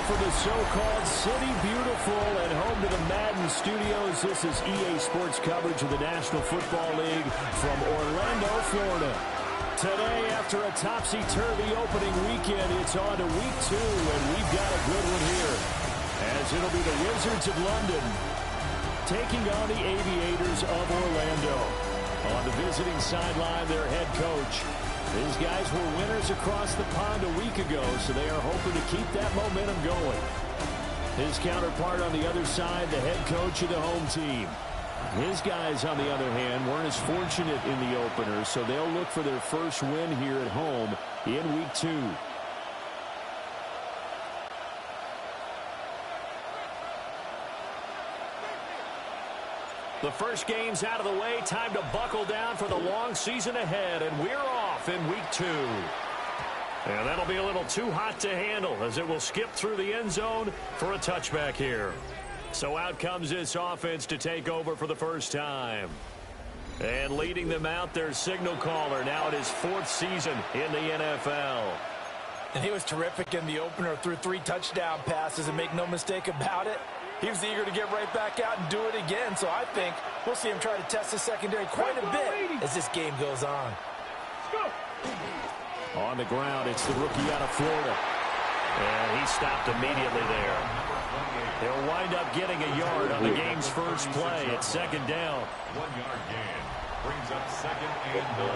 from the so-called City Beautiful and home to the Madden Studios. This is EA Sports coverage of the National Football League from Orlando, Florida. Today, after a topsy-turvy opening weekend, it's on to week 2, and we've got a good one here, as it'll be the Wizards of London taking on the Aviators of Orlando. On the visiting sideline, their head coach. These guys were winners across the pond a week ago, so they are hoping to keep that momentum going. His counterpart on the other side, the head coach of the home team. His guys, on the other hand, weren't as fortunate in the opener, so they'll look for their first win here at home in week 2. The first game's out of the way. Time to buckle down for the long season ahead, and we're off in week 2. And that'll be a little too hot to handle as it will skip through the end zone for a touchback here. So out comes this offense to take over for the first time. And leading them out, their signal caller, now in his 4th season in the NFL. And he was terrific in the opener, threw 3 touchdown passes, and make no mistake about it, he was eager to get right back out and do it again. So I think we'll see him try to test the secondary quite a bit as this game goes on. On the ground, it's the rookie out of Florida. And he stopped immediately there. He'll wind up getting a yard on the game's first play at 2nd down. 1-yard gain. Brings up 2nd and 9.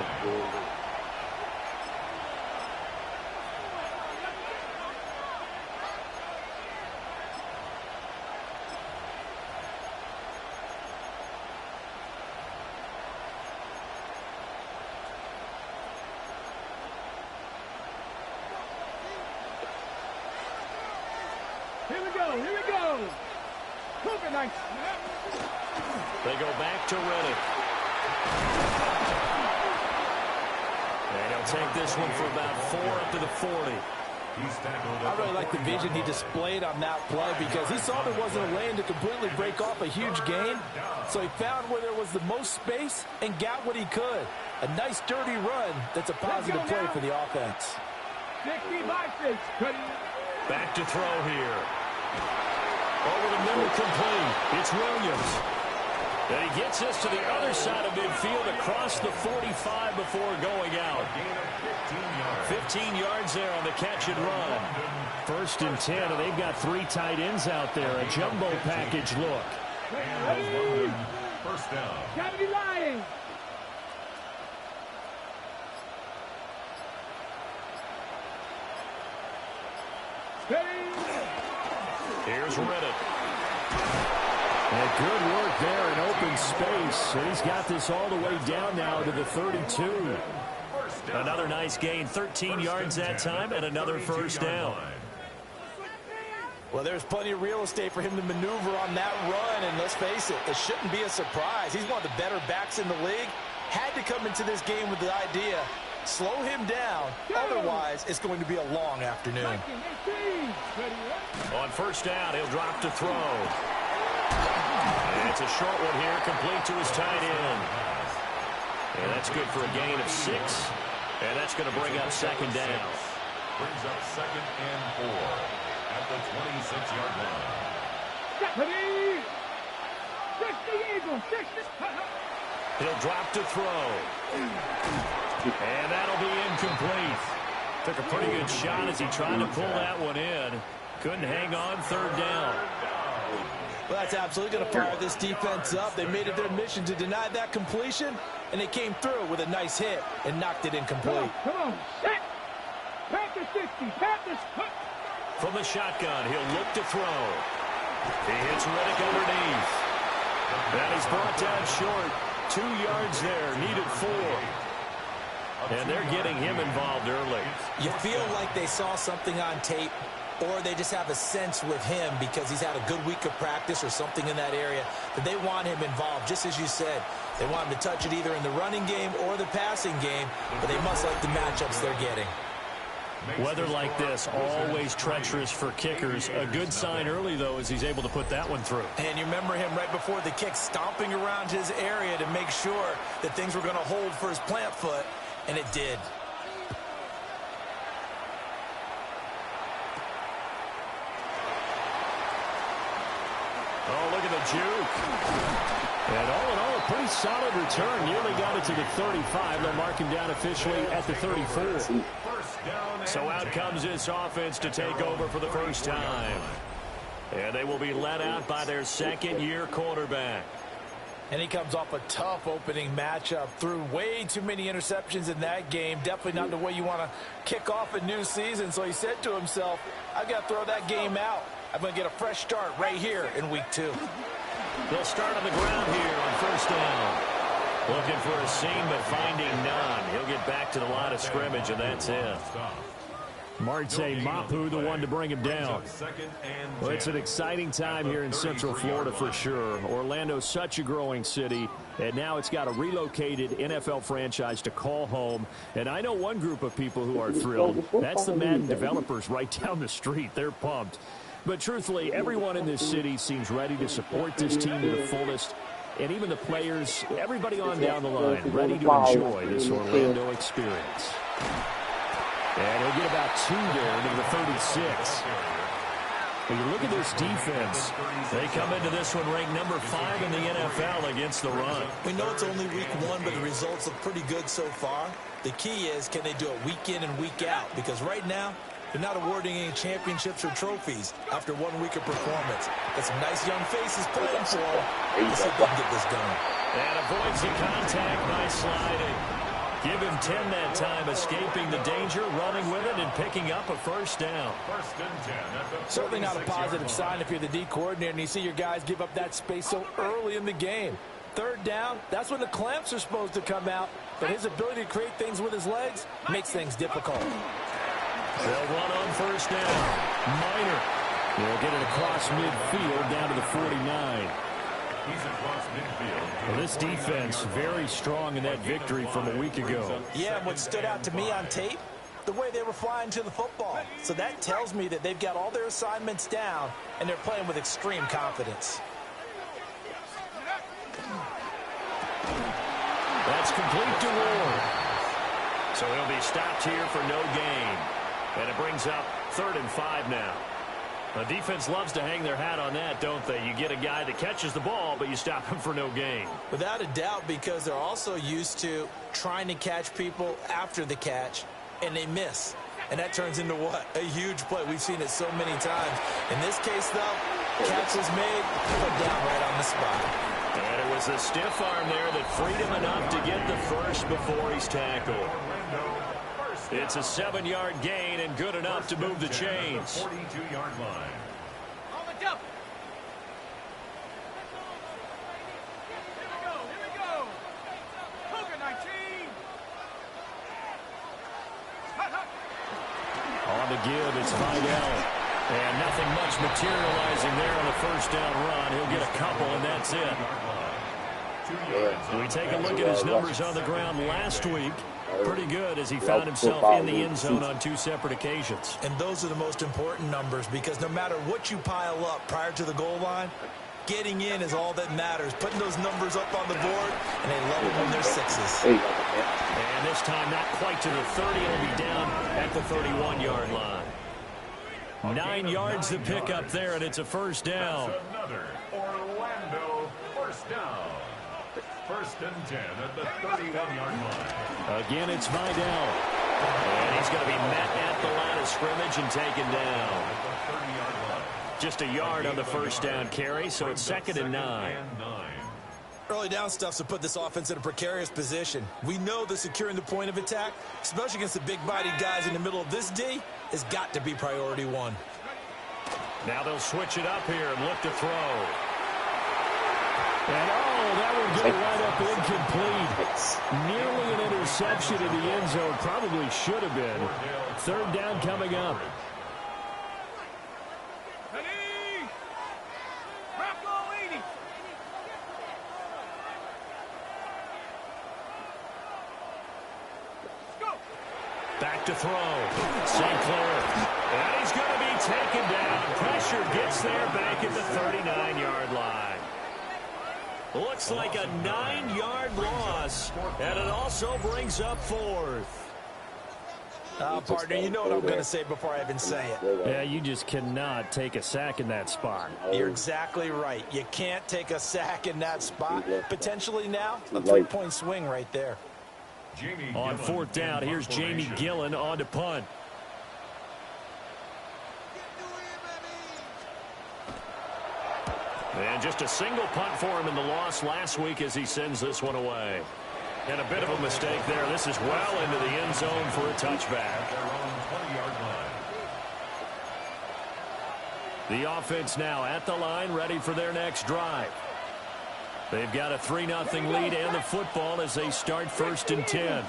Here we go. Cook nice. They go back to Reddick. And he'll take this one for about 4 up to the 40. I really like the vision he displayed on that play because he saw there wasn't a lane to completely break off a huge gain. So he found where there was the most space and got what he could. A nice dirty run that's a positive play for the offense. 60 by 6. Back to throw here. Over the middle, complete. It's Williams. And he gets this to the other side of midfield across the 45 before going out. 15 yards there on the catch and run. 1st and 10, and they've got 3 tight ends out there. A jumbo package look. First down. Gotta be lying. Here's Reddick. And good work there in open space. And he's got this all the way down now to the 32. Another nice gain, 13 yards that time, and another first down. Well, there's plenty of real estate for him to maneuver on that run, and let's face it, it shouldn't be a surprise. He's one of the better backs in the league. Had to come into this game with the idea, slow him down, otherwise it's going to be a long afternoon. On first down, he'll drop to throw. And it's a short one here, complete to his tight end. And that's good for a gain of 6. And that's going to bring up 2nd down. Brings up 2nd and 4 at the 26-yard line. He'll drop to throw. And that'll be incomplete. Took a pretty good shot as he tried to pull that one in. Couldn't hang on 3rd down. Well, that's absolutely going to fire this defense up. They made it their mission to deny that completion, and they came through with a nice hit and knocked it incomplete. Come on. Set. Panthers 60. Panthers. From the shotgun, he'll look to throw. He hits Reddick underneath. And he's brought down short. 2 yards there. Needed 4. And they're getting him involved early. You feel like they saw something on tape, or they just have a sense with him because he's had a good week of practice or something in that area that they want him involved, just as you said. They want him to touch it either in the running game or the passing game, but they must like the matchups they're getting. Weather like this, always treacherous for kickers. A good sign early, though, as he's able to put that one through. And you remember him right before the kick stomping around his area to make sure that things were going to hold for his plant foot, and it did. juke. And all in all, a pretty solid return. Nearly got it to the 35. They'll mark him down officially at the 34. So out comes this offense to take over for the first time. And they will be let out by their second-year quarterback. And he comes off a tough opening matchup. Threw way too many interceptions in that game. Definitely not the way you want to kick off a new season. So he said to himself, I've got to throw that game out. I'm going to get a fresh start right here in week 2. They'll start on the ground here on first down. Looking for a seam, but finding none. He'll get back to the line of scrimmage, and that's it. Marte Mapu, the one to bring him down. Well, it's an exciting time here in Central Florida for sure. Orlando's such a growing city, and now it's got a relocated NFL franchise to call home. And I know one group of people who are thrilled. That's the Madden developers right down the street. They're pumped. But truthfully, everyone in this city seems ready to support this team to the fullest. And even the players, everybody on down the line, ready to enjoy this Orlando experience. And he'll get about 2 there into the 36. When you look at this defense, they come into this one ranked number 5 in the NFL against the run. We know it's only week 1, but the results look pretty good so far. The key is, can they do it week in and week out? Because right now, they're not awarding any championships or trophies after 1 week of performance. Got some nice young faces playing for them. Let's see if they can get this done. And avoids the contact by sliding. Give him 10 that time, escaping the danger, running with it, and picking up a first down. Certainly not a positive sign if you're the D coordinator and you see your guys give up that space so early in the game. 3rd down, that's when the clamps are supposed to come out, but his ability to create things with his legs makes things difficult. They'll run on first down. Minor. They'll get it across midfield down to the 49. He's across midfield. Well, this defense very strong in that victory from a week ago. Yeah, and what stood out to me on tape, the way they were flying to the football. So that tells me that they've got all their assignments down, and they're playing with extreme confidence. That's complete to Ward. So he'll be stopped here for no gain. And it brings up 3rd and 5 now. The defense loves to hang their hat on that, don't they? You get a guy that catches the ball, but you stop him for no gain. Without a doubt, because they're also used to trying to catch people after the catch, and they miss. And that turns into what? A huge play. We've seen it so many times. In this case, though, catch is made, put down right on the spot. And it was a stiff arm there that freed him enough to get the first before he's tackled. It's a 7-yard gain and good enough to move the chains. 42-yard line. On the jump. Here we go. Cougar 19. On the give, it's Vidal. And nothing much materializing there on the first down run. He'll get a couple, and that's it. We take a look at his numbers on the ground last week. Pretty good as he found himself in the end zone on 2 separate occasions. And those are the most important numbers because no matter what you pile up prior to the goal line, getting in is all that matters. Putting those numbers up on the board, and they love it when they're 6s. And this time not quite to the 30. It'll be down at the 31-yard line. 9 yards to pick up there, and it's a first down. That's another Orlando first down. 1st and 10 at the 31-yard line. Again, it's Vidal. And he's going to be met at the line of scrimmage and taken down. Just a yard on the first down carry, so it's 2nd and 9. Early down stuff to put this offense in a precarious position. We know that securing the point of attack, especially against the big-bodied guys in the middle of this D, has got to be priority 1. Now they'll switch it up here and look to throw. And that would get right up incomplete. Nearly an interception in the end zone. Probably should have been. 3rd down coming up. Ready. Bravo 80. Let's go. Back to throw. St. Clair. And he's going to be taken down. Pressure gets there back at the 39-yard line. Looks like a 9-yard loss, and it also brings up 4th. Partner, you know what I'm going to say before I even say it. Yeah, you just cannot take a sack in that spot. You're exactly right. You can't take a sack in that spot. Potentially now, a 3-point swing right there. On 4th down, here's Jamie Gillen on to punt. And just a single punt for him in the loss last week as he sends this one away. And a bit of a mistake there. This is well into the end zone for a touchback. The offense now at the line, ready for their next drive. They've got a 3-0 lead and the football as they start 1st and 10.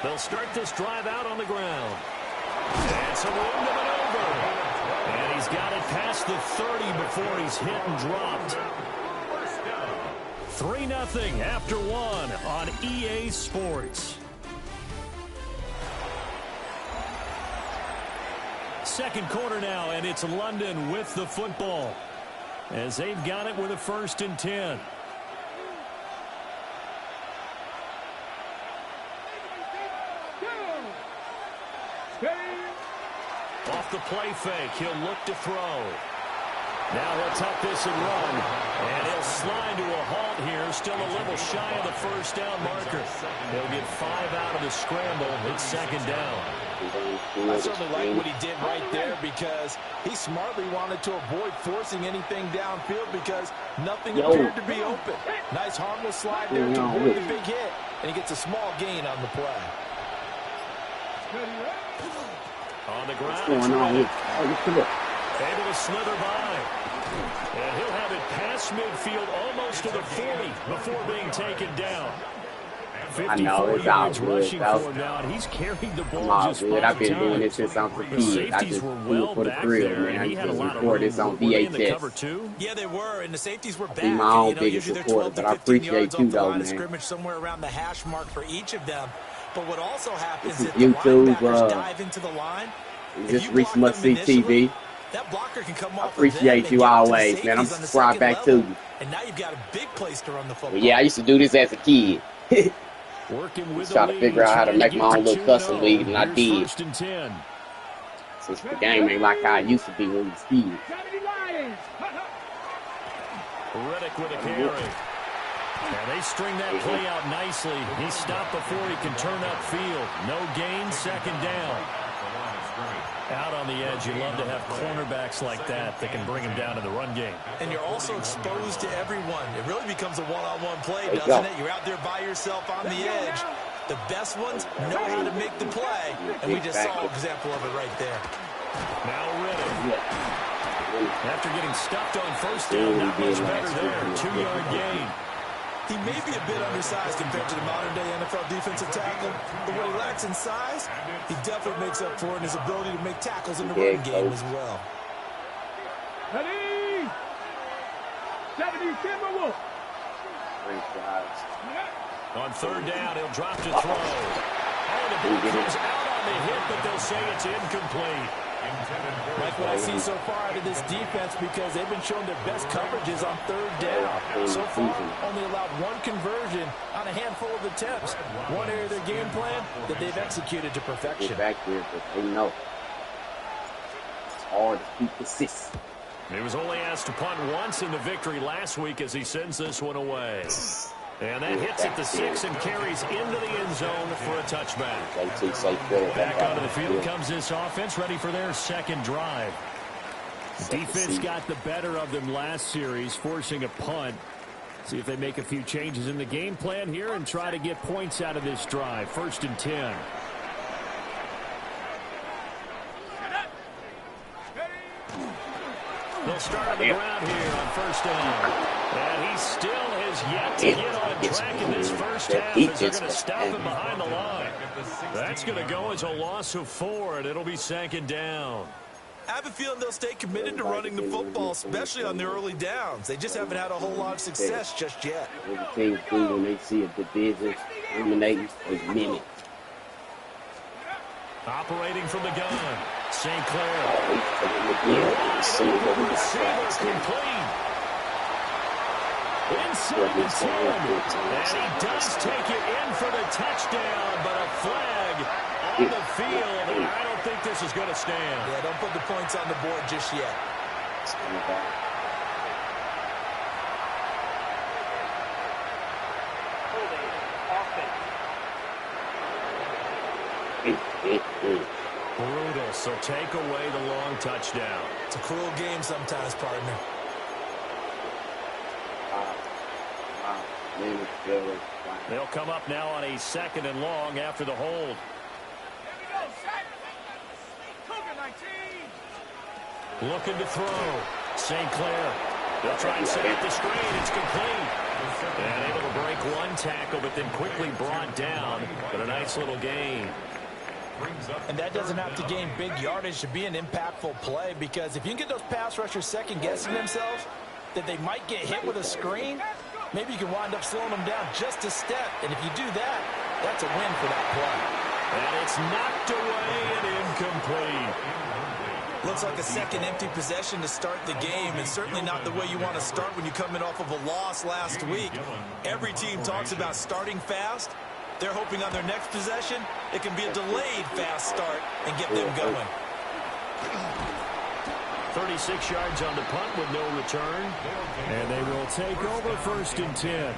They'll start this drive out on the ground. And some room to maneuver. And he's got it past the 30 before he's hit and dropped. 3-0 after 1 on EA Sports. Second quarter now, and it's London with the football as they've got it with a 1st and 10. Off the play fake, he'll look to throw. Now he'll tuck this and run, and he'll slide to a halt here, still a little shy of the 1st down marker. He'll get 5 out of the scramble. It's 2nd down. I certainly like what he did right there because he smartly wanted to avoid forcing anything downfield because nothing appeared to be open. Nice harmless slide there to avoid the big hit, and he gets a small gain on the play. On the ground. What's going on here? Able to slither by. And he'll have it past midfield almost to the 40 before being taken down. 54 yards rushing for him now, and he's carried the ball just 5 times. I've been doing this since I'm a kid. Safeties were well back there, and he had a lot of room. This on Were they in the cover VHS. two? Yeah, they were, and the safeties were back. Be my own biggest usually they're supporter, 12 to but I 15 appreciate yards you off the though, line of man. scrimmage, somewhere around the hash mark for each of them. But what also happens This is is the YouTube, linebackers dive into the line. This ReeceMustSee TV. That blocker can come I off appreciate you always, man. I'm subscribed back to you. And now you've got a big place to run the football. But yeah, I used to do this as a kid. Working with Try to figure out how to make my own little custom league, and I did. And 10. Since the game ain't like how it used to be when we was kids. Reddick with a carry. And they string that play out nicely. He stopped before he can turn upfield. No gain, 2nd down. Out on the edge, you love to have cornerbacks like that can bring him down to the run game. And you're also exposed to everyone. It really becomes a one-on-one play, doesn't it? You're out there by yourself on the edge. The best ones know how to make the play, and we just saw an example of it right there. Now Reddick. After getting stuffed on 1st down, not much better there. 2-yard gain. He may be a bit undersized compared to the modern-day NFL defensive tackle, but what he lacks in size, he definitely makes up for it in his ability to make tackles in the run game as well. Ready? 70 Timberwolves. On 3rd down, he'll drop to throw. Oh, the ball comes out on the hit, but they'll say it's incomplete. Like what I see so far out of this defense because they've been showing their best coverages on 3rd down. So far, only allowed 1 conversion on a handful of attempts. One area of their game plan that they've executed to perfection. Get back here, but they know. It's hard to keep consistent. He was only asked to punt once in the victory last week as he sends this one away. And that hits at the 6 and carries into the end zone for a touchback. Back onto the field comes this offense, ready for their 2nd drive. Defense got the better of them last series, forcing a punt. See if they make a few changes in the game plan here and try to get points out of this drive. 1st and 10. They'll start on the ground here on 1st down. And he still has yet to get on track in this first half as they're going to stop him behind the line. That's going to go as a loss of 4, and it'll be 2nd down. I have a feeling they'll stay committed to running the football, especially on the early downs. They just haven't had a whole lot of success just yet. What the teams do when they see a division dominating is mimic. Operating from the gun, St. Clair. Complete. Inside the 10. And he does take it in for the touchdown, but a flag on the field, and I don't think this is going to stand. Yeah, don't put the points on the board just yet. Brutal, so take away the long touchdown. It's a cruel game sometimes, partner. They'll come up now on a 2nd and long after the hold. Looking to throw. St. Clair. They'll try and set up the screen. It's complete. And able to break one tackle, but then quickly brought down. But a nice little gain. And that doesn't have to gain big yardage to be an impactful play, because if you can get those pass rushers second-guessing themselves that they might get hit with a screen, maybe you can wind up slowing them down just a step. And if you do that, that's a win for that play. And it's knocked away and incomplete. Looks like a second empty possession to start the game, and certainly not the way you want to start when you come in off of a loss last week. Every team talks about starting fast. They're hoping on their next possession it can be a delayed fast start and get them going. 36 yards on the punt with no return. And they will take over 1st and 10.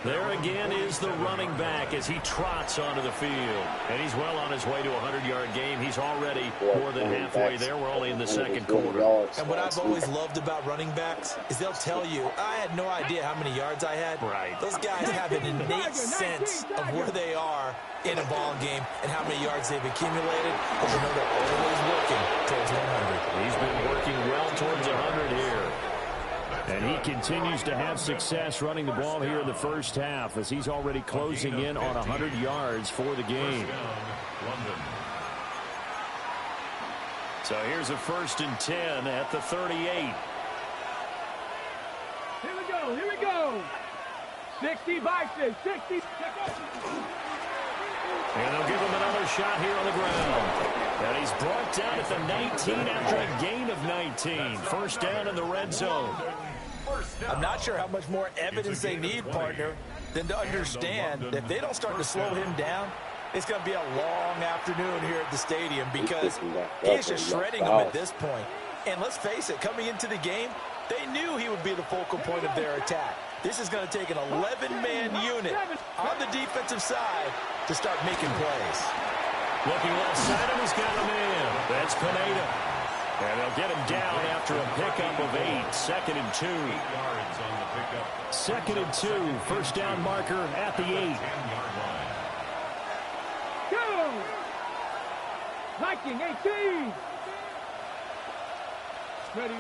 There again is the running back as he trots onto the field. And he's well on his way to a 100-yard game. He's already more than halfway there. We're only in the 2nd quarter. And what I've always loved about running backs is they'll tell you, I had no idea how many yards I had. Right. Those guys have an innate sense of where they are in a ball game and how many yards they've accumulated, because you know they're always working towards 100. He's been working well towards 100 here. And he continues to have success running the ball here in the first half, as he's already closing in on 100 yards for the game. So here's a 1st and 10 at the 38. Here we go. 60 by 6, 60. And they'll give him another shot here on the ground. And he's brought down at the 19 after a gain of 19. First down in the red zone. I'm not sure how much more evidence they need, partner, than to understand that if they don't start to slow him down, it's going to be a long afternoon here at the stadium, because he is just shredding them at this point. And let's face it, coming into the game, they knew he would be the focal point of their attack. This is going to take an 11-man unit on the defensive side to start making plays. Looking left side, and he's got a man. That's Pineda. And they'll get him down after a pickup of 8. 2nd and 2. 2nd and 2. First down marker at the 8. Go! Viking 18. Ready.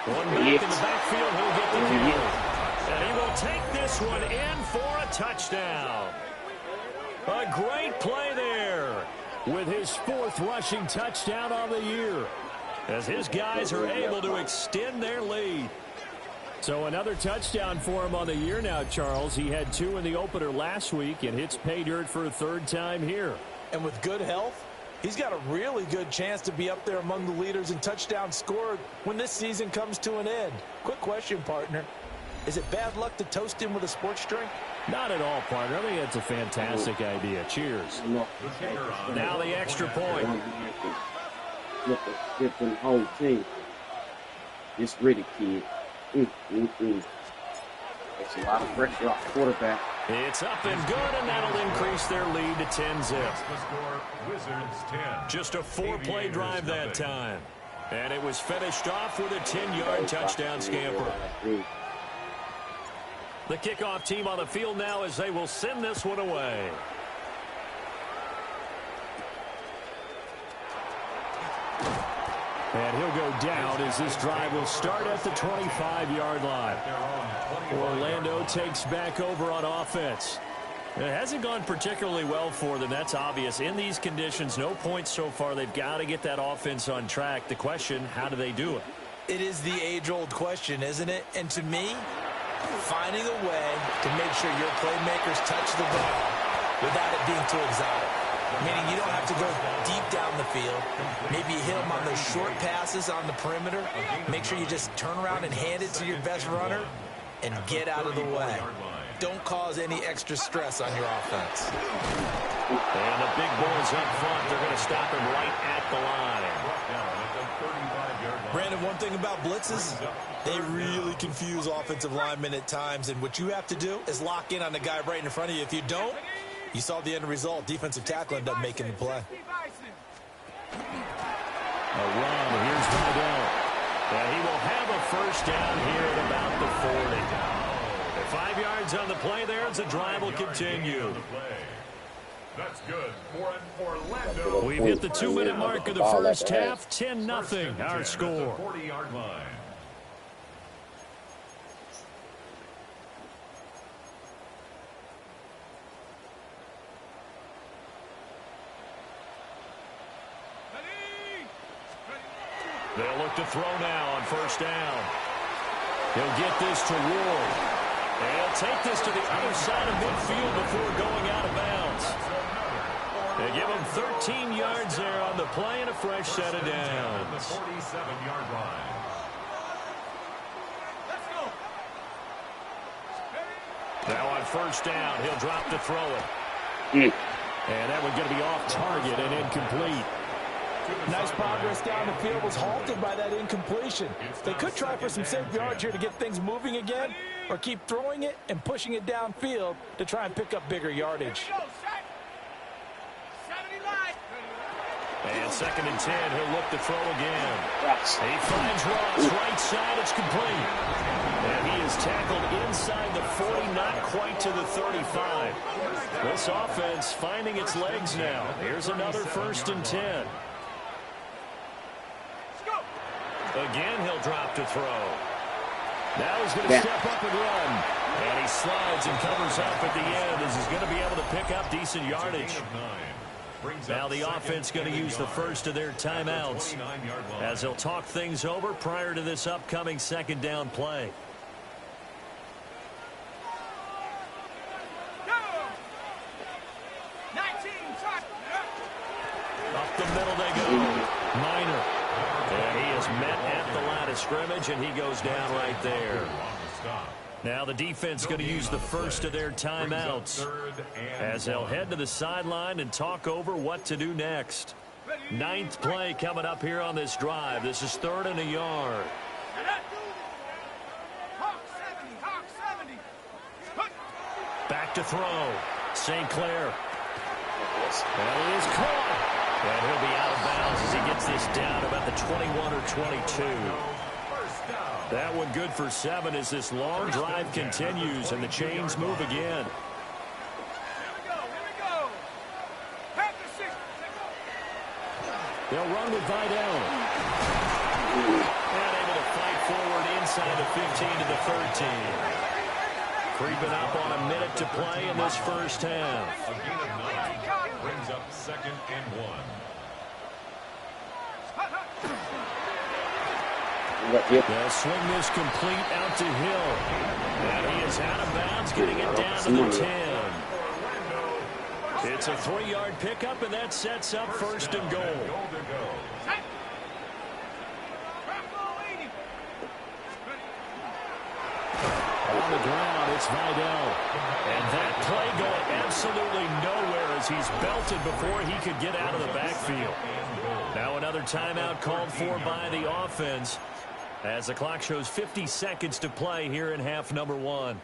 One back in the backfield. He'll get the kill. And he will take this one in for a touchdown. A great play there, with his 4th rushing touchdown on the year, as his guys are able to extend their lead. So another touchdown for him on the year now, Charles. He had 2 in the opener last week and hits pay dirt for a 3rd time here. And with good health, he's got a really good chance to be up there among the leaders in touchdowns scored when this season comes to an end. Quick question, partner. Is it bad luck to toast him with a sports drink? Not at all, partner. I think that's a fantastic idea. Cheers. Now the extra point. Flip the whole team. It's ready, kid. It's a lot of pressure off the quarterback. It's up and good, and that'll increase their lead to 10-zip. Just a 4-play drive that time. And it was finished off with a 10-yard touchdown scamper. The kickoff team on the field now as they will send this one away. And he'll go down as this drive will start at the 25-yard line. Orlando takes back over on offense. It hasn't gone particularly well for them. That's obvious. In these conditions, no points so far. They've got to get that offense on track. The question, how do they do it? It is the age-old question, isn't it? And to me, finding a way to make sure your playmakers touch the ball without it being too exotic. Meaning you don't have to go deep down the field. Maybe you hit them on those short passes on the perimeter. Make sure you just turn around and hand it to your best runner. and get out of the way. Don't cause any extra stress on your offense. And the big boys up front, they're going to stop him right at the line. Brandon, one thing about blitzes, they really confuse offensive linemen at times, and what you have to do is lock in on the guy right in front of you. If you don't, you saw the end result. Defensive tackle ended up making the play. A run. Here's Vidal. And he will have a first down here at about the 40. And 5 yards on the play there as the drive will continue. That's good for an Orlando. We've hit the 2-minute mark of the first half. 10-0 our score. 40-yard line. They'll look to throw now on first down. He'll get this to Ward. And he'll take this to the other side of midfield before going out of bounds. They give him 13 yards there on the play and a fresh set of downs. 47-yard line. Now on first down, he'll drop to throw it. And that one's going to be off target and incomplete. Nice progress down the field was halted by that incompletion. They could try for some safe yards here to get things moving again, or keep throwing it and pushing it downfield to try and pick up bigger yardage. And 2nd and 10, he'll look to throw again. He finds Ross, right side, it's complete. And he is tackled inside the 40, not quite to the 35. This offense finding its legs now. Here's another 1st and 10. Again, he'll drop to throw. Now he's going to step up and run. And he slides and covers up at the end as he's going to be able to pick up decent yardage. Now the offense going to use the first of their timeouts as they'll talk things over prior to this upcoming 2nd down play. Up the middle they go. Minor. And he is met at the line of scrimmage, and he goes down right there. Now the defense going to use the first of their timeouts as they'll head to the sideline and talk over what to do next. 9th play coming up here on this drive. This is 3rd and a yard. Back to throw. St. Clair. And it is caught. And he'll be out of bounds as he gets this down about the 21 or 22. That one good for 7 as this long drive continues and the chains move again. They'll run with Vidal. And able to fight forward inside the 15 to the 13. Creeping up on a minute to play in this first half. A gain of 9 brings up 2nd and 1. They'll swing this complete out to Hill. And he is out of bounds, getting it down to the 10. It's a 3-yard pickup, and that sets up 1st and goal. On the ground, it's Vidal. And that play going absolutely nowhere as he's belted before he could get out of the backfield. Now another timeout called for by the offense as the clock shows 50 seconds to play here in half number 1.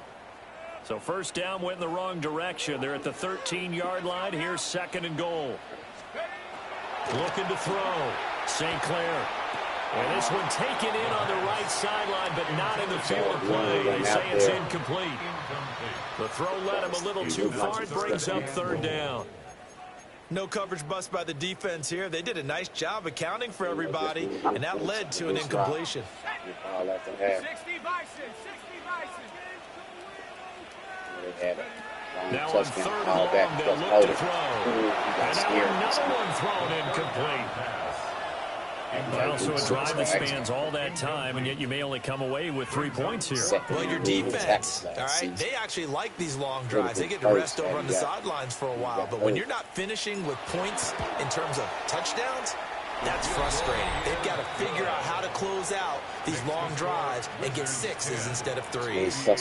So first down went in the wrong direction. They're at the 13-yard line. Here's 2nd and goal. Looking to throw. St. Clair. And this one taken in on the right sideline, but not in the field of play. They say it's incomplete. The throw led him a little too far. It brings up 3rd down. No coverage bust by the defense here. They did a nice job accounting for everybody, and that led to an incompletion. 60 Bison. Now on 3rd and long, they'll look to throw. And now another one thrown incomplete. Well, so a drive that spans all that time, and yet you may only come away with 3 points here. Well, your defense, all right, they actually like these long drives. They get to rest over on the sidelines for a while. But when you're not finishing with points in terms of touchdowns, That's frustrating. They've got to figure out how to close out these long drives and get sixes instead of threes. So,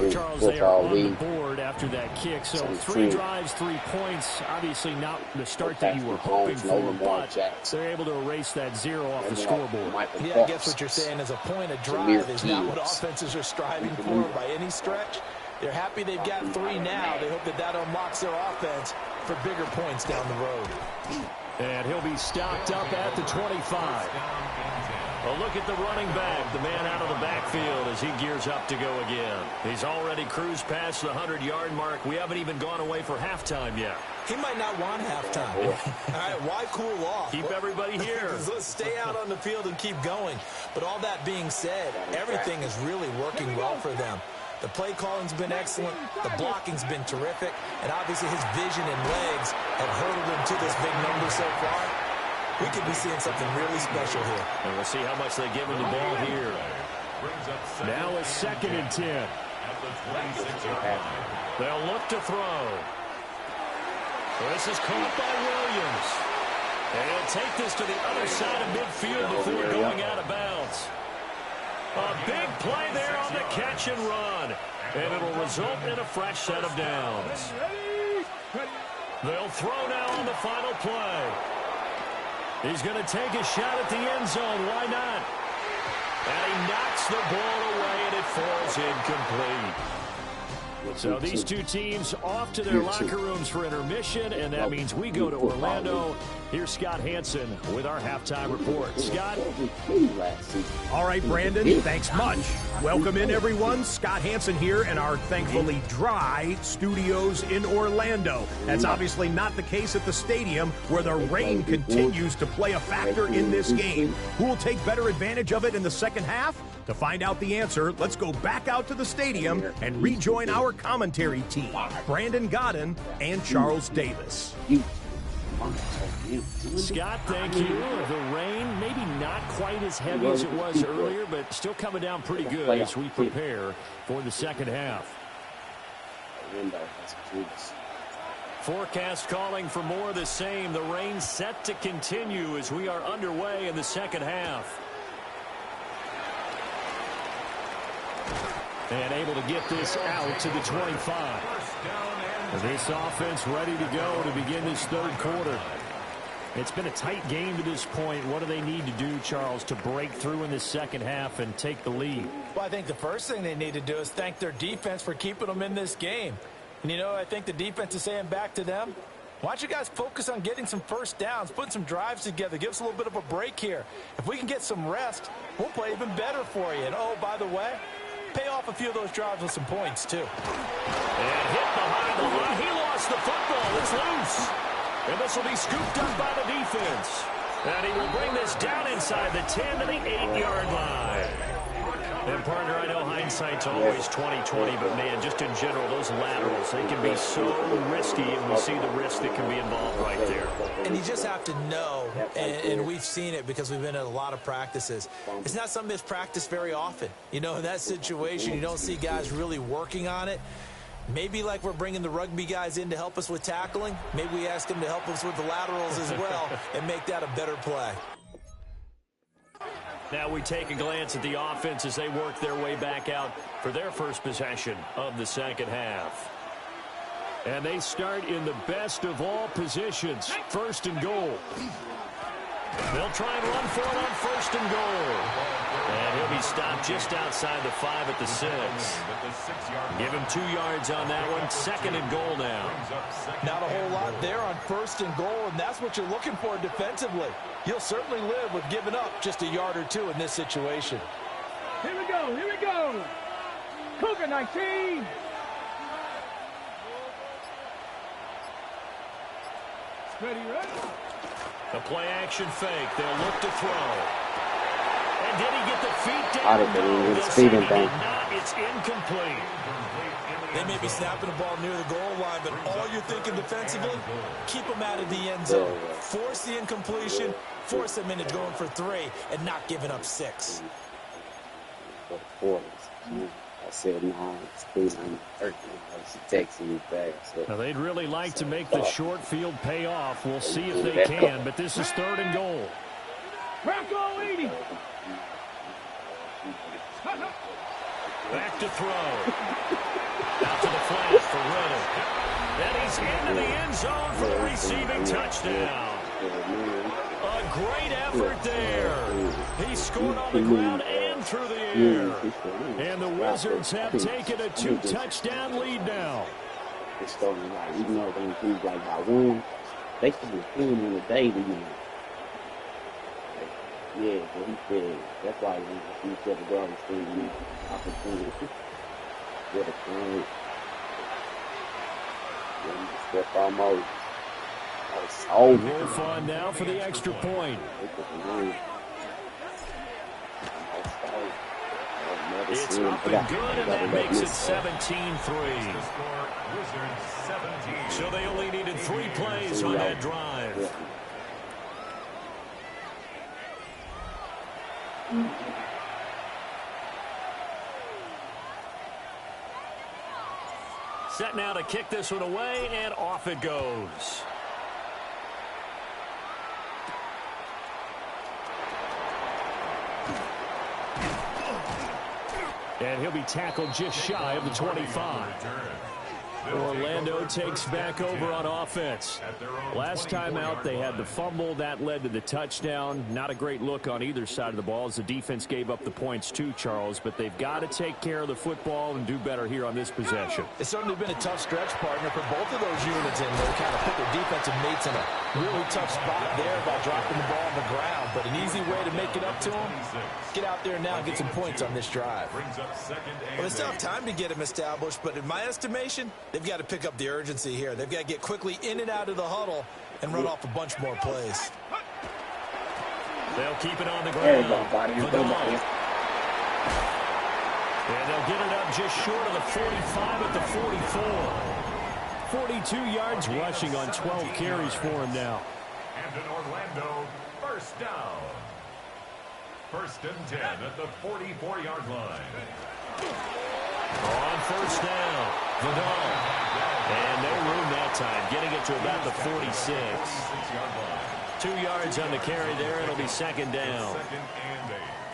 Charles, they are on the board after that kick. So 3 drives, 3 points. Obviously not the start that you were hoping for, but they're able to erase that 0 off the scoreboard. Yeah, I guess what you're saying is a point a drive is not what offenses are striving for by any stretch. They're happy they've got 3 now. They hope that that unlocks their offense for bigger points down the road. And he'll be stopped up at the 25. A look at the running back, the man out of the backfield as he gears up to go again. He's already cruised past the 100-yard mark. We haven't even gone away for halftime yet. He might not want halftime. All right, why cool off? Keep everybody here. Let's stay out on the field and keep going. But all that being said, everything is really working well for them. The play calling's been excellent. The blocking's been terrific. And obviously his vision and legs have hurdled him to this big number so far. We could be seeing something really special here. And we'll see how much they give him the ball here. Now a 2nd and 10. They'll look to throw. This is caught by Williams. And he'll take this to the other side of midfield before going out of bounds. A big play there on the catch and run. And it'll result in a fresh set of downs. They'll throw now on the final play. He's going to take a shot at the end zone. Why not? And he knocks the ball away, and it falls incomplete. So these two teams off to their locker rooms for intermission, and that means we go to Orlando. Here's Scott Hansen with our halftime report. Scott? All right, Brandon, thanks much. Welcome in, everyone. Scott Hansen here in our thankfully dry studios in Orlando. That's obviously not the case at the stadium, where the rain continues to play a factor in this game. Who will take better advantage of it in the second half? To find out the answer, let's go back out to the stadium and rejoin our commentary team, Brandon Godden and Charles Davis. Scott, thank you. The rain, maybe not quite as heavy as it was earlier, but still coming down pretty good as we prepare for the second half. Forecast calling for more of the same. The rain set to continue as we are underway in the second half. And able to get this out to the 25. This offense ready to go to begin this third quarter. It's been a tight game to this point. What do they need to do, Charles, to break through in the second half and take the lead? Well, I think the first thing they need to do is thank their defense for keeping them in this game. And, you know, I think the defense is saying back to them, why don't you guys focus on getting some first downs, putting some drives together, give us a little bit of a break here. If we can get some rest, we'll play even better for you. And, oh, by the way, pay off a few of those drives with some points, too. And hit behind the line. He lost the football. It's loose. And this will be scooped up by the defense. And he will bring this down inside the 10 to the 8-yard line. And, partner, I know hindsight's always 20/20, but, man, just in general, those laterals, they can be so risky, and we see the risk that can be involved right there. And you just have to know, and we've seen it because we've been at a lot of practices, it's not something that's practiced very often. You know, in that situation, you don't see guys really working on it. Maybe like we're bringing the rugby guys in to help us with tackling, maybe we ask them to help us with the laterals as well and make that a better play. Now we take a glance at the offense as they work their way back out for their first possession of the second half. And they start in the best of all positions, 1st and goal. They'll try and run for it on 1st and goal. And he'll be stopped just outside the 5 at the 6. Give him 2 yards on that one. 2nd and goal now. Not a whole lot there on 1st and goal, and that's what you're looking for defensively. You'll certainly live with giving up just a yard or 2 in this situation. Here we go, here we go. Cougar 19. Ready, ready. A play-action fake. They'll look to throw. And did he get the feet down? It's incomplete. They may be snapping the ball near the goal line, but all you're thinking defensively, keep them out of the end zone. Force the incompletion, force them into going for 3, and not giving up 6. said, no, it's Cleveland. She texted me back. Now they'd really like to make the short field pay off. We'll see if they can, but this is 3rd and goal. Bronco 80. Back to throw. Out to the flat for Riddle. And he's into the end zone for the receiving touchdown. A great effort there. He scored on the ground and through the air. And the Wizards have taken a 2-touchdown lead now. It's starting like, even though they improved like by 1, they still improving in the day, you know. Yeah, so he said, that's why he said the Garden State needs opportunity. Get a plan. Step almost. Wolf on now for the extra point. It's up and good, and that makes it 17-3. So they only needed 3 plays on that drive. Set now to kick this one away, and off it goes. And he'll be tackled just shy of the 25. Orlando takes back over on offense. Last time out, they had the fumble. That led to the touchdown. Not a great look on either side of the ball as the defense gave up the points too, Charles. But they've got to take care of the football and do better here on this possession. It's certainly been a tough stretch, partner, for both of those units, and they kind of put their defensive mates in a really tough spot there by dropping the ball on the ground. But an easy way to make it up to them, get out there now and get some points on this drive. Well, it's a tough time to get them established, but in my estimation, they've got to pick up the urgency here. They've got to get quickly in and out of the huddle and run off a bunch more plays. They'll keep it on the ground. And they'll get it up just short of the 45 at the 44. 42 yards rushing on 12 carries for him now. And in Orlando, first down. 1st and 10 at the 44-yard line. On first down, Vidal. And no room that time, getting it to about the 46. 2 yards on the carry there. It'll be 2nd down.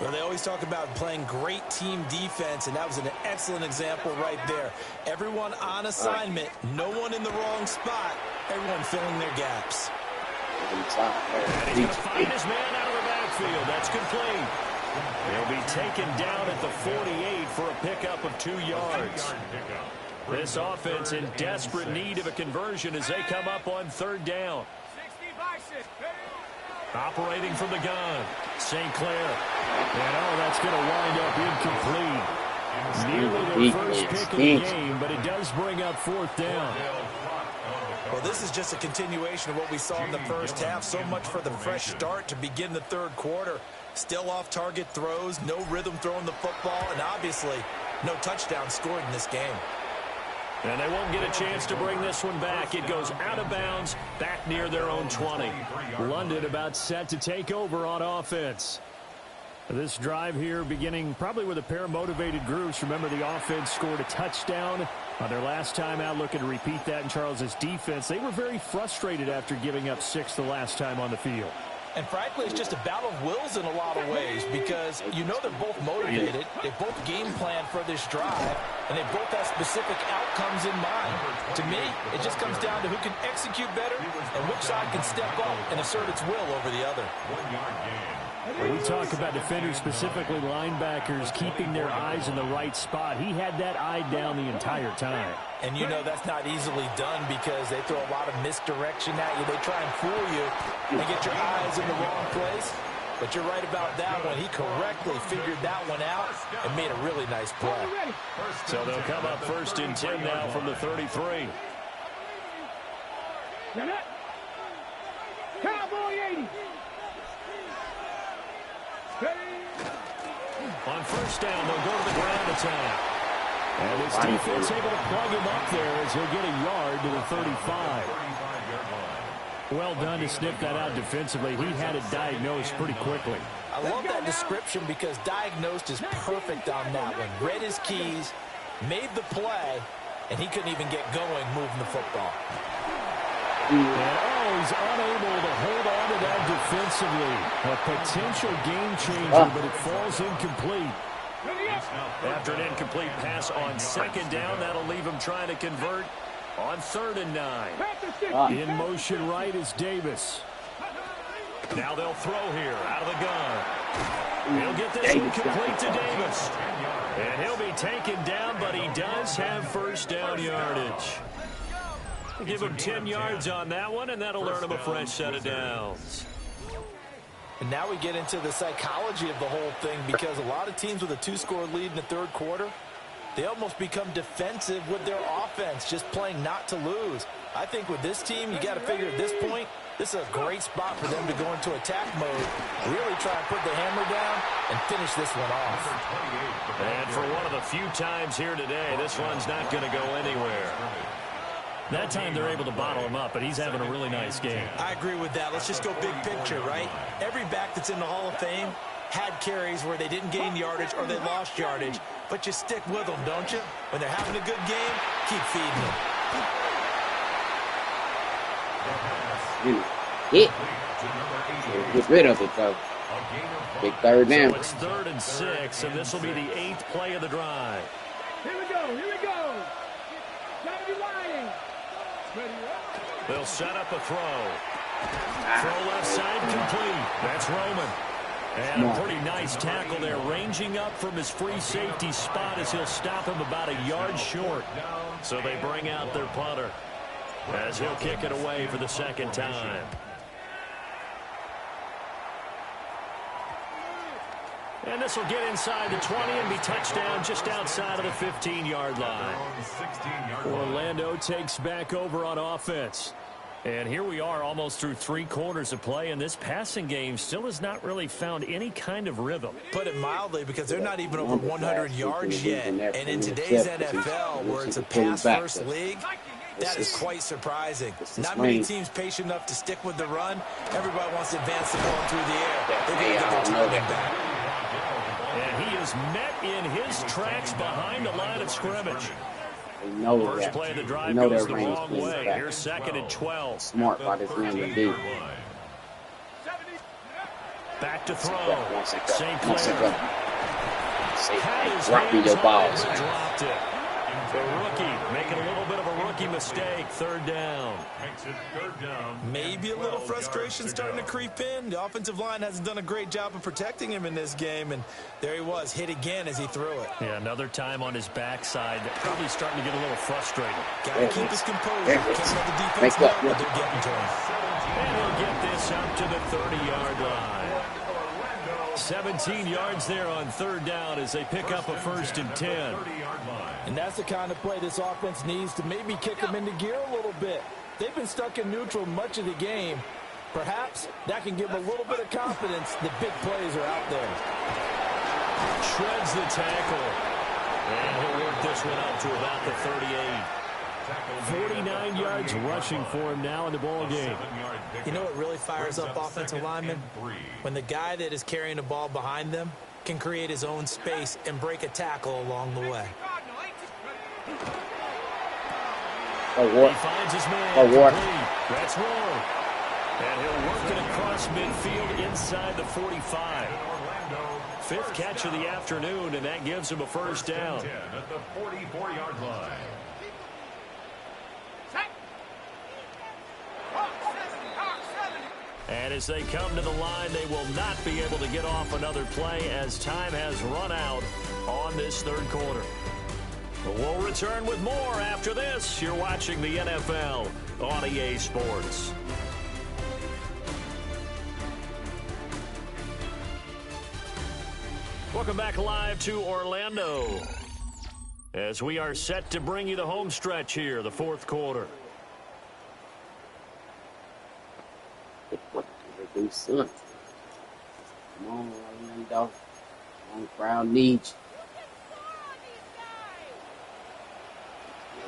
Well, they always talk about playing great team defense, and that was an excellent example right there. Everyone on assignment, no one in the wrong spot, everyone filling their gaps. And he's going to find his man out of the backfield. That's complete. He'll be taken down at the 48 for a pickup of 2 yards. This offense in desperate need of a conversion as they come up on 3rd down. Operating from the gun, St. Clair. And that's going to wind up incomplete. Nearly their first pick of the game, but it does bring up 4th down. Well, this is just a continuation of what we saw in the first half. So much for the fresh start to begin the 3rd quarter. Still off-target throws, no rhythm throwing the football, and obviously no touchdown scored in this game. And they won't get a chance to bring this one back. It goes out of bounds, back near their own 20. London about set to take over on offense. This drive here beginning probably with a pair of motivated groups. Remember, the offense scored a touchdown on their last time out. Looking to repeat that in Charles's defense. They were very frustrated after giving up 6 the last time on the field. And frankly, it's just a battle of wills in a lot of ways because you know they're both motivated. They both game plan for this drive, and they both have specific outcomes in mind. To me, it just comes down to who can execute better and which side can step up and assert its will over the other. When we talk about defenders, specifically linebackers, keeping their eyes in the right spot, he had that eye down the entire time. And you know that's not easily done because they throw a lot of misdirection at you. They try and fool you and get your eyes in the wrong place. But you're right about that one. He correctly figured that one out and made a really nice play. So they'll come up 1st and 10 now from the 33. Cowboy 80. On first down, they'll go to the ground attack. And his defense able to plug him up there as he'll get a yard to the 35. Well done to sniff that out defensively. He had it diagnosed pretty quickly. I love that description because diagnosed is perfect on that one. Read his keys, made the play, and he couldn't even get going moving the football. And, he's unable to hold on to that defensively. A potential game changer, but it falls incomplete. After an incomplete pass on second down, that'll leave him trying to convert on 3rd and 9. In motion right is Davis. Now they'll throw here out of the gun. He'll get this incomplete to Davis. And he'll be taken down, but he does have first down yardage. Give him 10 yards on that one, and that'll earn him a fresh set of downs. And now we get into the psychology of the whole thing, because a lot of teams with a 2-score lead in the 3rd quarter, they almost become defensive with their offense, just playing not to lose. I think with this team, you got to figure at this point, this is a great spot for them to go into attack mode, really try and put the hammer down and finish this one off. And for one of the few times here today, this run's not going to go anywhere. That time they're able to bottle him up, but he's having a really nice game. I agree with that. Let's just go big picture, right? Every back that's in the Hall of Fame had carries where they didn't gain yardage or they lost yardage, but you stick with them, don't you? When they're having a good game, keep feeding them. Get rid of it, though. Big 3rd down. So it's 3rd and 6, and this will be the 8th play of the drive. Here we go. Here we go. Gotta be lying. They'll set up a throw. Throw left side complete. That's Roman. And a pretty nice tackle there, ranging up from his free safety spot as he'll stop him about a yard short. So they bring out their punter as he'll kick it away for the 2nd time. And this will get inside the 20 and be touchdown just outside of the 15-yard line. Orlando takes back over on offense. And here we are almost through 3 quarters of play, and this passing game still has not really found any kind of rhythm. Put it mildly, because they're not even over 100 yards yet. And in today's NFL, where it's a pass-first league, that is quite surprising. Not many teams patient enough to stick with the run. Everybody wants to advance the ball through the air. They're going to get their timing back. And he is met in his tracks behind the line of scrimmage. First play of the drive goes the wrong way. Here's 2nd and 12. Smart by this man to do. Back to throw. St. Clair. Dropping your balls. Dropped it. The rookie making a little bit of a rookie mistake. 3rd down. Maybe a little frustration starting to creep in. The offensive line hasn't done a great job of protecting him in this game, and there he was, hit again as he threw it. Yeah, another time on his backside. Probably starting to get a little frustrated. Got to keep his composure. Can't let the defense know what they're getting to him. And he'll get this up to the 30-yard line. 17 yards there on 3rd down as they pick up a 1st and 10. And that's the kind of play this offense needs to maybe kick them into gear a little bit. They've been stuck in neutral much of the game. Perhaps that can give them a little bit of confidence that big plays are out there. Shreds the tackle. And he'll work this one up to about the 38. 49 yards rushing for him now in the ball game. You know what really fires up offensive linemen? When the guy that is carrying the ball behind them can create his own space and break a tackle along the way. He finds his man. That's wrong. And he'll work it across midfield inside the 45. 5th catch of the afternoon, and that gives him a 1st down. At the 44-yard line. And as they come to the line, they will not be able to get off another play as time has run out on this 3rd quarter. We'll return with more after this. You're watching the NFL on EA Sports. Welcome back live to Orlando as we are set to bring you the home stretch here, the 4th quarter. Son. Come on, Orlando. Come on, crowd needs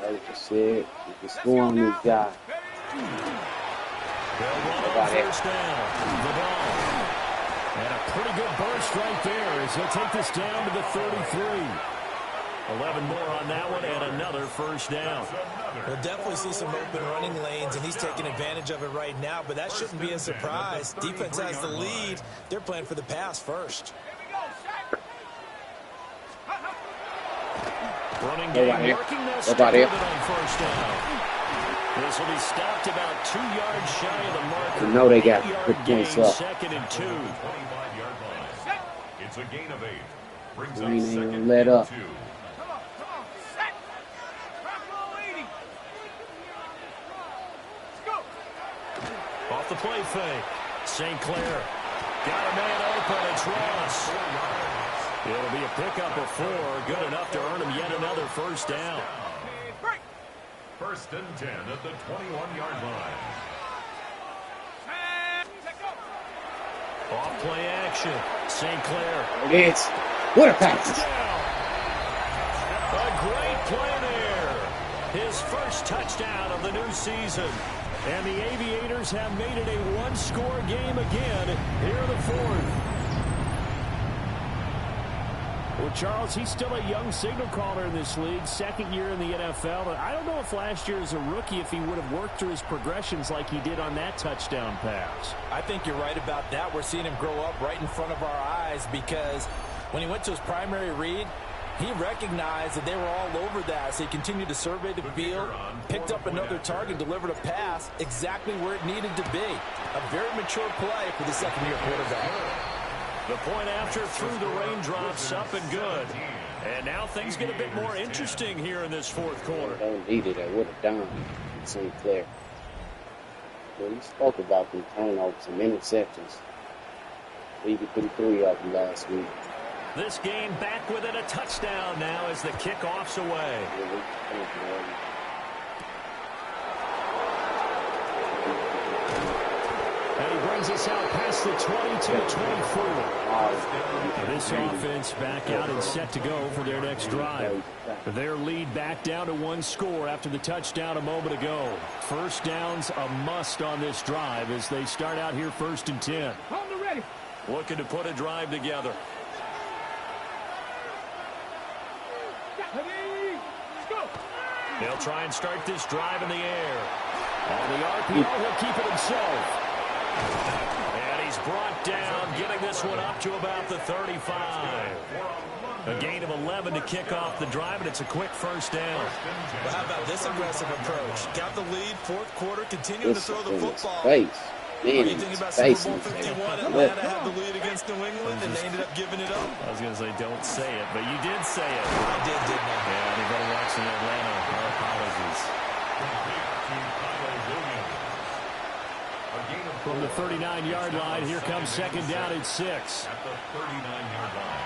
you. Like I said, you can score on this guy. They'll run on 1st down. The ball. And a pretty good burst right there as he'll take this down to the 33. 11 more on that one and another first down. We'll definitely see some open running lanes, and he's taking advantage of it right now, but that shouldn't be a surprise. Defense has the lead. They're playing for the pass first. Running game working this on first down. This will be stopped about 2 yards shy of the mark. You know they got good points up. Second and 2. 25-yard line. It's a gain of 8. Brings We up ain't second even let and up. 2. Off the play fake. St. Clair got a man open. It's Ross. It'll be a pickup of 4. Good enough to earn him yet another first down. First and 10 at the 21-yard line. Off play action. St. Clair. It is. What a pass. A great play there. His first touchdown of the new season. And the Aviators have made it a one-score game again here in the fourth. Well, Charles, he's still a young signal caller in this league, second year in the NFL. But I don't know if last year as a rookie, if he would have worked through his progressions like he did on that touchdown pass. I think you're right about that. We're seeing him grow up right in front of our eyes because when he went to his primary read, he recognized that they were all over that, so he continued to survey the field, picked up another target, delivered a pass exactly where it needed to be. A very mature play for the second-year quarterback. The point after through the raindrops, up and good. And now things get a bit more interesting here in this fourth quarter. Don't need it. I would have done St. Clair. Well, we spoke about the turnovers and interceptions. We threw 3 of them last week. This game back with it, a touchdown now as the kickoff's away. And he brings us out past the 22-24. This offense back out and set to go for their next drive. Their lead back down to 1 score after the touchdown a moment ago. First down's a must on this drive as they start out here first and 10. Looking to put a drive together. They'll try and start this drive in the air. On the RPO, he'll keep it himself. And he's brought down, getting this one up to about the 35. A gain of 11 to kick off the drive, and it's a quick first down. But how about this aggressive approach? Got the lead, fourth quarter, continuing to throw the football. Man, what do you think about Super Bowl 51? Atlanta had the lead against New England, and they ended up giving it up. I was going to say, don't say it, but you did say it. I did, didn't I? Yeah, anybody watching Atlanta, our apologies. From the 39-yard line, here comes second down and 6. At the 39-yard line.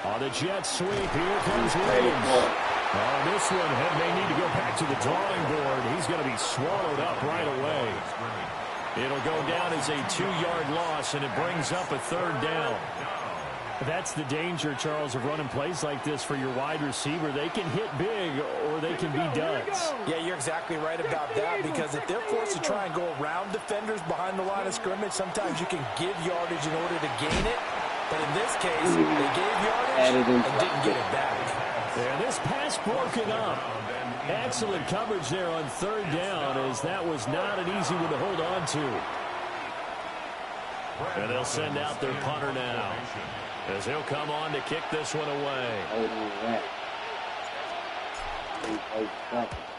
On the jet sweep, here comes Williams. On this one, may need to go back to the drawing board. He's going to be swallowed up right away. It'll go down as a 2-yard loss, and it brings up a third down. That's the danger, Charles, of running plays like this for your wide receiver. They can hit big or they can be duds. Yeah, you're exactly right about that because if they're forced to try and go around defenders behind the line of scrimmage, sometimes you can give yardage in order to gain it. But in this case, they gave yardage and didn't get it back. And this pass broken up. Excellent coverage there on third down as that was not an easy one to hold on to. And they'll send out their punter now as he'll come on to kick this one away.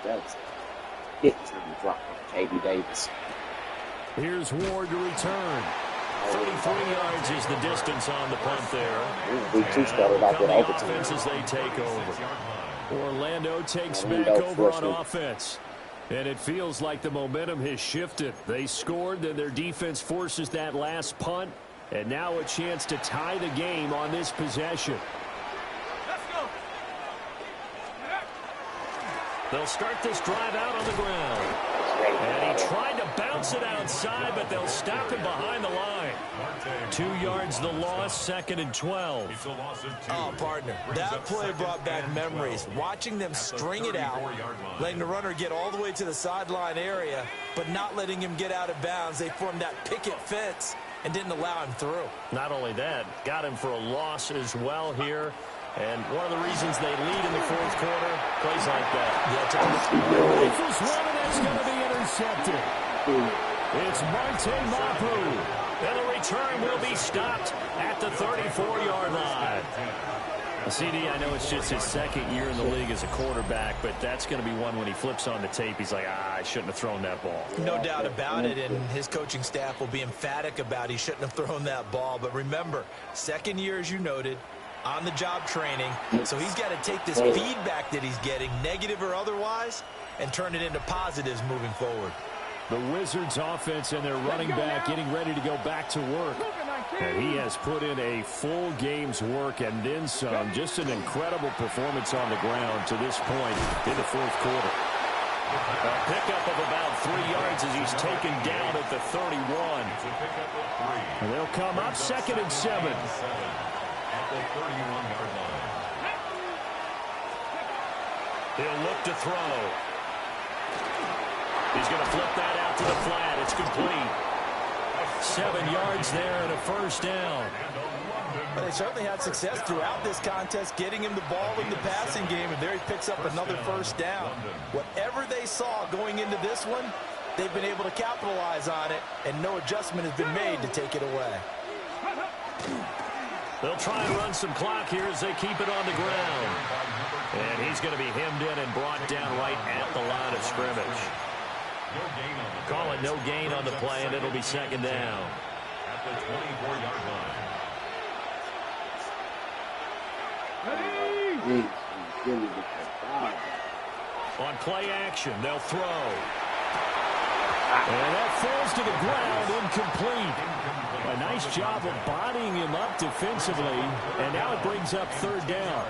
That's hit time drop from J.B. Davis. Here's Ward to return. 33 yards is the distance on the punt there. ReeceMustSee started out with overtime. As they take over. Orlando takes back over on offense. And it feels like the momentum has shifted. They scored, then their defense forces that last punt. And now a chance to tie the game on this possession. They'll start this drive out on the ground. And he tried to bounce it outside, but they'll stop him behind the line. 2 yards the loss, second and 12. Oh, partner, that play brought back memories. Watching them string it out, letting the runner get all the way to the sideline area, but not letting him get out of bounds. They formed that picket fence, and didn't allow him through. Not only that, got him for a loss as well here. And one of the reasons they lead in the fourth quarter, plays like that. Rifles one, and it's going to be intercepted. It's Marte Mapu. And the return will be stopped at the 34-yard line. CD, I know it's just his second year in the league as a quarterback, but that's going to be one when he flips on the tape, he's like, I shouldn't have thrown that ball. No doubt about it, and his coaching staff will be emphatic about he shouldn't have thrown that ball. But remember, second year, as you noted, on-the-job training, so he's got to take this feedback that he's getting, negative or otherwise, and turn it into positives moving forward. The Wizards offense and their running back getting ready to go back to work. And he has put in a full game's work and then some. Just an incredible performance on the ground to this point in the fourth quarter. A pickup of about 3 yards as he's taken down at the 31. And they'll come up 2nd and 7. At the 31-yard line. He'll look to throw. He's going to flip that out to the flat. It's complete. 7 yards there and a first down. But they certainly had success throughout this contest, getting him the ball in the passing game, and there he picks up another first down. Whatever they saw going into this one, they've been able to capitalize on it, and no adjustment has been made to take it away. They'll try and run some clock here as they keep it on the ground. And he's going to be hemmed in and brought down right at the line of scrimmage. Call it no gain on the play, and it'll be 2nd down. At the 24-yard line. On play action, they'll throw. And that falls to the ground, incomplete. A nice job of bodying him up defensively, and now it brings up 3rd down.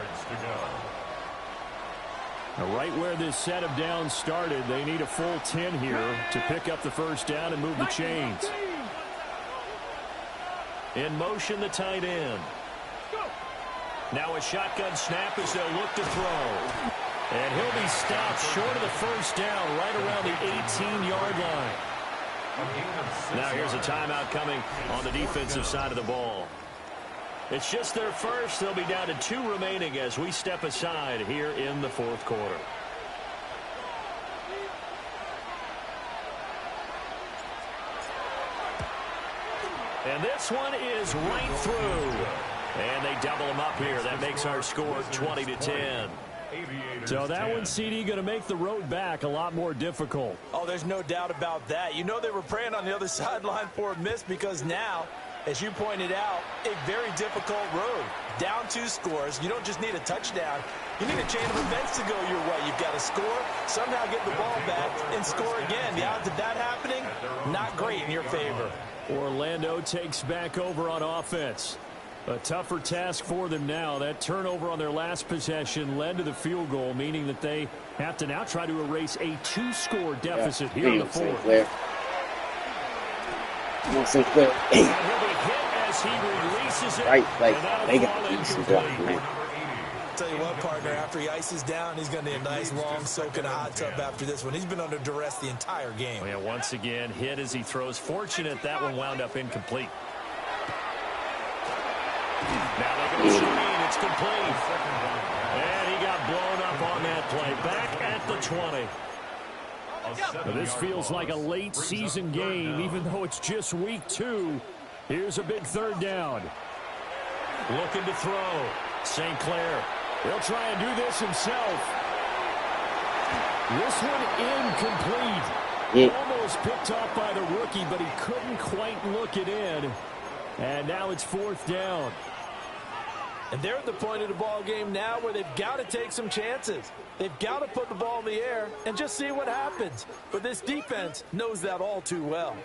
Now, right where this set of downs started, they need a full 10 here to pick up the first down and move the chains. In motion, the tight end. Now a shotgun snap as they'll look to throw. And he'll be stopped short of the first down right around the 18-yard line. Now here's a timeout coming on the defensive side of the ball. It's just their first. They'll be down to 2 remaining as we step aside here in the fourth quarter. And this one is right through. And they double them up here. That makes our score 20-10. So that one, CD, going to make the road back a lot more difficult. Oh, there's no doubt about that. You know they were praying on the other sideline for a miss because now, as you pointed out, a very difficult road. Down 2 scores. You don't just need a touchdown. You need a chain of events to go your way. You've got to score, somehow get the ball back, and score again. The odds of that happening, not great in your favor. Orlando takes back over on offense. A tougher task for them now. That turnover on their last possession led to the field goal, meaning that they have to now try to erase a 2-score deficit here in the fourth. Come on, Sinclair. And he'll be hit as he releases it. Right, like, they got the decent block, man. Tell you what, partner, after he ices down, he's going to need a nice long soak in a hot tub after this one. He's been under duress the entire game. Yeah, once again, hit as he throws. Fortunate that one wound up incomplete. Now they go screen. It's complete. And he got blown up on that play. Back at the 20. Now this feels like a late season game, even though it's just week 2. Here's a big 3rd down. Looking to throw. St. Clair. He'll try and do this himself. This one incomplete. Almost picked off by the rookie, but he couldn't quite look it in. And now it's 4th down. And they're at the point of the ball game now where they've got to take some chances. They've got to put the ball in the air and just see what happens. But this defense knows that all too well.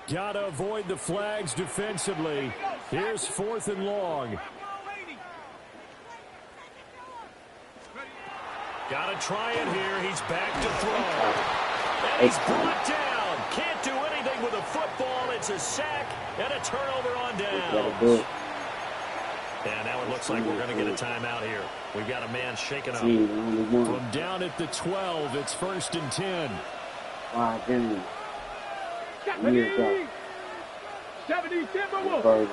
Got to avoid the flags defensively. Here's 4th and long. Got to try it here. He's back to throw. And he's brought down. Can't do anything with a football. It's a sack and a turnover on downs. And now it looks like we're going to get a timeout here. We've got a man shaken up. From down at the 12, it's 1st and 10. 70 Timberwolves.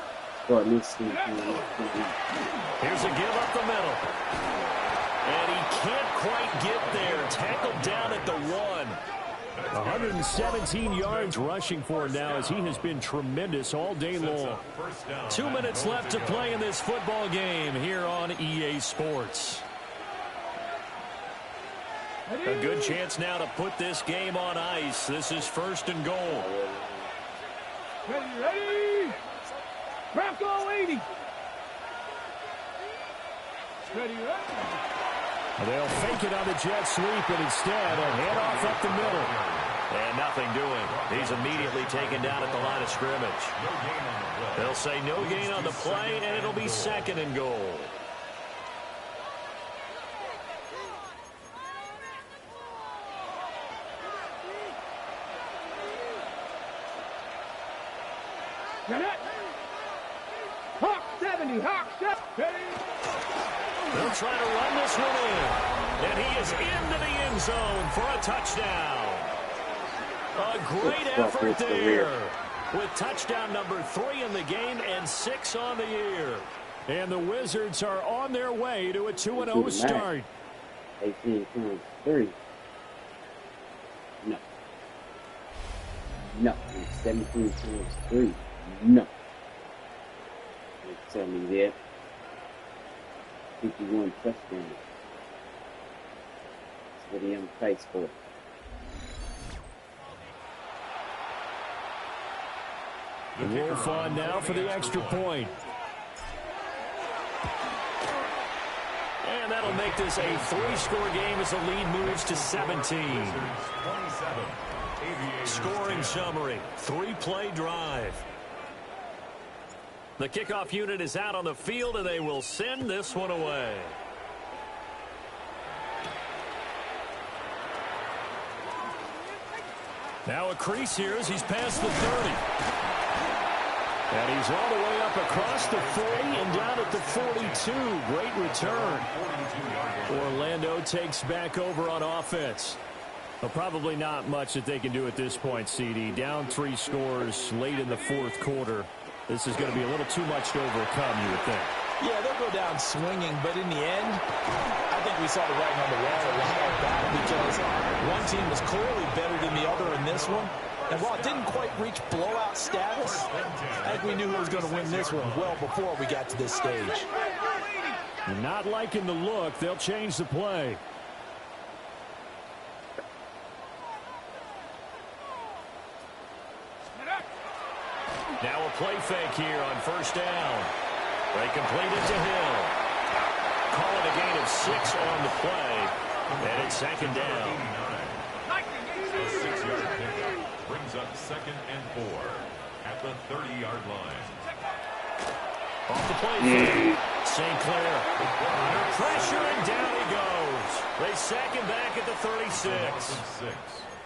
Here's a give up the middle. And he can't quite get there. Tackled down at the 1. 117 yards rushing for him now as he has been tremendous all day long. 2 minutes left to play in this football game here on EA Sports. A good chance now to put this game on ice. This is 1st and goal. Ready? Bronco 80. Ready? They'll fake it on the jet sweep, and instead a handoff up the middle. And nothing doing. He's immediately taken down at the line of scrimmage. They'll say no gain on the play, and it'll be 2nd and goal. Hawk 70, Hawk 70. They'll try to run this one in. And he is into the end zone for a touchdown. A great effort there. With touchdown number 3 in the game and 6 on the year. And the Wizards are on their way to a 2-0 start. 18 times 3. No. No. 17 times 3. No. Tell me that. 51 touchdowns. That's what he fights for. Wolf on now for the extra point. And that'll make this a 3-score game as the lead moves to 17. Scoring summary, 3-play drive. The kickoff unit is out on the field, and they will send this one away. Now a crease here as he's past the 30. And he's all the way up across the 40 and down at the 42. Great return. Orlando takes back over on offense. But probably not much that they can do at this point, CD. Down 3 scores late in the 4th quarter. This is going to be a little too much to overcome, you would think. Yeah, they'll go down swinging, but in the end, I think we saw the writing on the wall a lot like that because one team was clearly better than the other in this one. And while it didn't quite reach blowout status, I think we knew who was going to win this one well before we got to this stage. Not liking the look. They'll change the play. Now a play fake here on 1st down. They complete it to Hill. Call it a gain of 6 on the play. And it's 2nd down. A 6-yard pickup brings up 2nd and 4 at the 30-yard line. Off the play fake. St. Clair. Under pressure, and down he goes. They sack him back at the 36.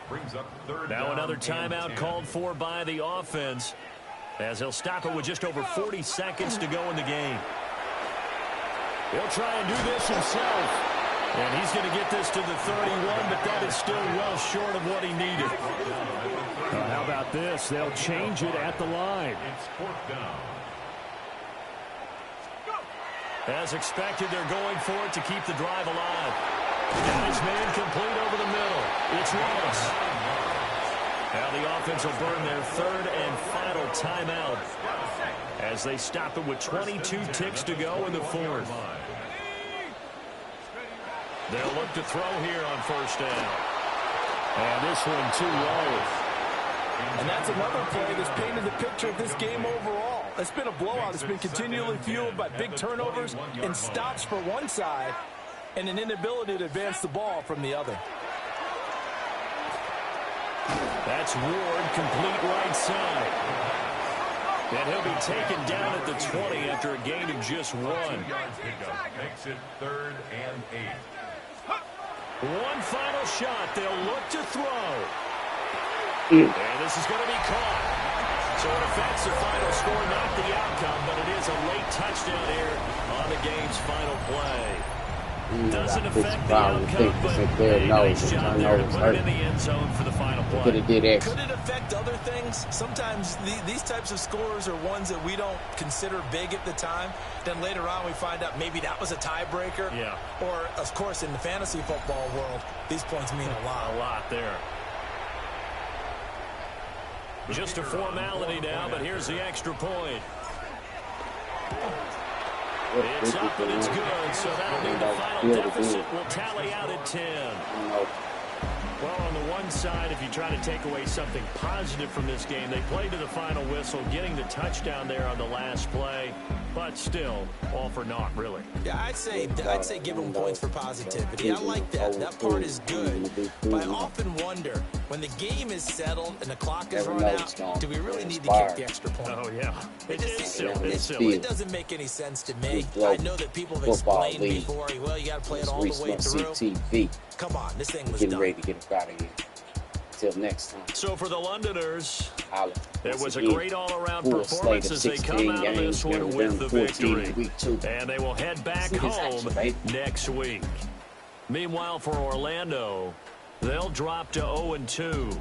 Brings up 3rd now down another and timeout 10. called for by the offense, as he'll stop it with just over 40 seconds to go in the game. He'll try and do this himself. And he's going to get this to the 31, but that is still well short of what he needed. How about this? They'll change it at the line. It's 4th down. As expected, they're going for it to keep the drive alive. And his man complete over the middle. It's Wallace. Now the offense will burn their 3rd and final timeout as they stop it with 22 ticks to go in the 4th. They'll look to throw here on 1st down. And this one too low. And that's another play that's painted the picture of this game overall. It's been a blowout. It's been continually fueled by big turnovers and stops for one side and an inability to advance the ball from the other. That's Ward, complete right side. And he'll be taken down at the 20 after a gain of just 1. Makes it 3rd and 8. One final shot. They'll look to throw. And this is going to be caught. So in effect, the final score, not the outcome, but it is a late touchdown here on the game's final play. Doesn't affect the outcome, but a nice job there to put it in the end zone for the final play. Could have did extra. Could it affect other things? Sometimes these types of scores are ones that we don't consider big at the time. Then later on we find out maybe that was a tiebreaker. Yeah. Or, of course, in the fantasy football world, these points mean a lot. A lot there. Just a formality now, but here's the extra point. It's up and it's good, so that'll mean the final deficit will tally out at 10. Well, on the one side, if you try to take away something positive from this game, they played to the final whistle, getting the touchdown there on the last play, but still, all for naught, really. Yeah, I'd say give them points for positivity. I like that. That part is good. But I often wonder, when the game is settled and the clock is run out, do we really need to kick the extra point? Oh, yeah. It's silly. It doesn't make any sense to me. I know that people have explained before, well, you got to play it all the way through. Come on, this thing was getting done. ready to get us out of here. Until next time. So for the Londoners, it was a again, great all-around performance as they come out of this one with the victory. And they will head back home next week. Meanwhile, for Orlando, they'll drop to 0-2.